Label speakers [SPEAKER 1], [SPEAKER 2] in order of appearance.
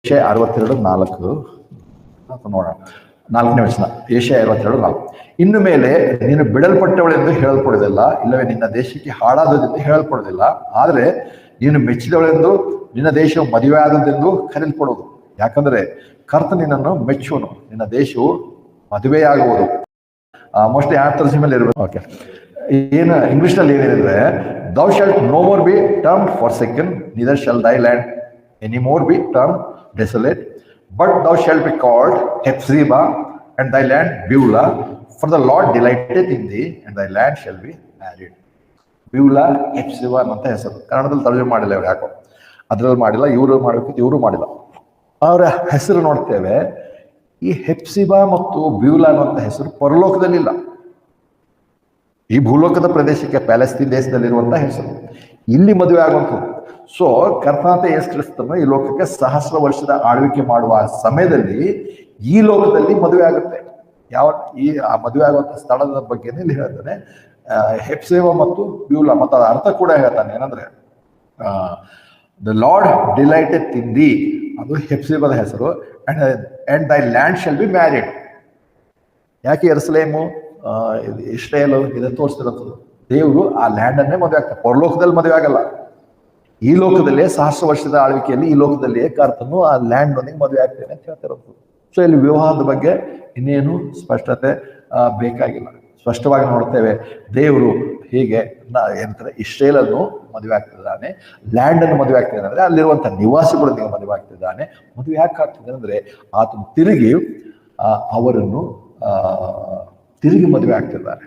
[SPEAKER 1] Asia 62:4 ನೋಡೋಣ. 4ನೇ ವಚನ, ಏಷ್ಯಾ 62:4. ಇನ್ನು ಮೇಲೆ ನೀನು ಬಿಡಲ್ಪಟ್ಟವಳೆಂದು ಹೇಳಲ್ಪಡುವುದಿಲ್ಲ, ಇಲ್ಲವೇ ನಿನ್ನ ದೇಶಕ್ಕೆ ಹಾಳಾದದೆಂದು ಹೇಳಲ್ಪಡುವುದಿಲ್ಲ, ಆದರೆ ನೀನು ಮೆಚ್ಚಿದವಳೆಂದು ನಿನ್ನ ದೇಶವು ಮದುವೆ ಆದದ್ದೆಂದು ಕರೆಯಲ್ಪಡುವುದು. ಯಾಕಂದ್ರೆ ಕರ್ತ ನಿನ್ನನ್ನು ಮೆಚ್ಚುವನು, ನಿನ್ನ ದೇಶವು ಮದುವೆಯಾಗುವುದು. ಮೋಸ್ಟ್ಲಿ ಯಾವ ತರ್ಜುಮೆಯಲ್ಲಿ ಇರಬೇಕು. ಓಕೆ, ಏನು ಇಂಗ್ಲಿಷ್ನಲ್ಲಿ ಏನಿದೆ, thou shalt no more be termed forsaken, neither shall thy land any more be termed desolate, but thou shalt be called Hephzibah, and thy land Beulah, for the Lord delighteth in thee, and thy land shall be married. ಬ್ಯೂಲಾ, Hepsiba ಅಂತ ಹೆಸರು. ಕನ್ನಡದಲ್ಲಿ ತರ್ಜುಮೆ ಮಾಡಿಲ್ಲ ಇವ್ರು, ಯಾಕೋ ಅದ್ರಲ್ಲಿ ಮಾಡಿಲ್ಲ, ಇವರು ಮಾಡಬೇಕಿತ್ತು, ಇವರು ಮಾಡಿಲ್ಲ. ಅವರ ಹೆಸರು ನೋಡ್ತೇವೆ. ಈ ಹೆಪ್ಸಿಬಾ ಮತ್ತು ಬ್ಯೂಲಾ ಅನ್ನುವಂಥ ಹೆಸರು ಪರಲೋಕದಲ್ಲಿಲ್ಲ, ಈ ಭೂಲೋಕದ ಪ್ರದೇಶಕ್ಕೆ ಪ್ಯಾಲೆಸ್ತೀನ್ ದೇಶದಲ್ಲಿರುವಂಥ ಹೆಸರು. ಇಲ್ಲಿ ಮದುವೆ ಆಗುವಂಥದ್ದು. ಸೊ ಕರ್ತನಾದ ಯೇಸು ಕ್ರಿಸ್ತನು ಈ ಲೋಕಕ್ಕೆ 1000 ವರ್ಷದ ಆಳ್ವಿಕೆ ಮಾಡುವ ಸಮಯದಲ್ಲಿ ಈ ಲೋಕದಲ್ಲಿ ಮದುವೆ ಆಗುತ್ತೆ. ಆ ಮದುವೆ ಆಗುವಂಥ ಸ್ಥಳದ ಬಗ್ಗೆನೇ ಇಲ್ಲಿ ಹೇಳ್ತಾನೆ, ಹೆಪ್ಸಿಬಾ ಮತ್ತು ಬ್ಯೂಲಾ. ಮತ್ತು ಅದರ ಅರ್ಥ ಕೂಡ ಹೇಳ್ತಾನೆ, ಏನಂದ್ರೆ ದ ಲಾರ್ಡ್ ಡಿಲೈಟೆಡ್ ಇನ್ ಥೀ, ಅದು ಹೆಪ್ಸಿಬಾದ ಹೆಸರು. ಅಂಡ್ ದೈ ಲ್ಯಾಂಡ್ ಶಾಲ್ ಬಿ ಮ್ಯಾರಿಡ್. ಯಾಕೆ ಯೆರೂಸಲೇಮು, ಇಸ್ರೇಲು ಇದನ್ನು ತೋರಿಸ್ತಿರೋದು. ದೇವರು ಆ ಲ್ಯಾಂಡ್ ಅನ್ನೇ ಮದುವೆ ಆಗ್ತಾರೆ. ಪರಲೋಕದಲ್ಲಿ ಮದುವೆ ಆಗಲ್ಲ, ಈ ಲೋಕದಲ್ಲೇ 1000 ವರ್ಷದ ಆಳ್ವಿಕೆಯಲ್ಲಿ ಈ ಲೋಕದಲ್ಲಿಯೇ ಕರ್ತನು ಆ ಲ್ಯಾಂಡ್ ನೊಂದಿಗೆ ಮದುವೆ ಆಗ್ತೇನೆ ಅಂತ ಹೇಳ್ತಿರೋದು. ಸೊ ಇಲ್ಲಿ ವಿವಾಹದ ಬಗ್ಗೆ ಇನ್ನೇನು ಸ್ಪಷ್ಟತೆ ಬೇಕಾಗಿಲ್ಲ. ಸ್ಪಷ್ಟವಾಗಿ ನೋಡ್ತೇವೆ, ದೇವರು ಹೀಗೆ ಏನಂತಾರೆ, ಇಸ್ರೇಲನ್ನು ಮದುವೆ ಆಗ್ತಿದ್ದಾನೆ, ಲ್ಯಾಂಡ್ ಅನ್ನು ಮದುವೆ ಆಗ್ತಿದ್ದಾನೆ, ಅಂದ್ರೆ ಅಲ್ಲಿರುವಂಥ ನಿವಾಸಿಗಳೊಂದಿಗೆ ಮದುವೆ ಆಗ್ತಿದ್ದಾನೆ. ಮದುವೆ ಯಾಕೆ ಆಗ್ತಿದೆ ಅಂದ್ರೆ ಆತನು ತಿರುಗಿ ಅವರನ್ನು ತಿರುಗಿ ಮದುವೆ ಆಗ್ತಿದ್ದಾರೆ.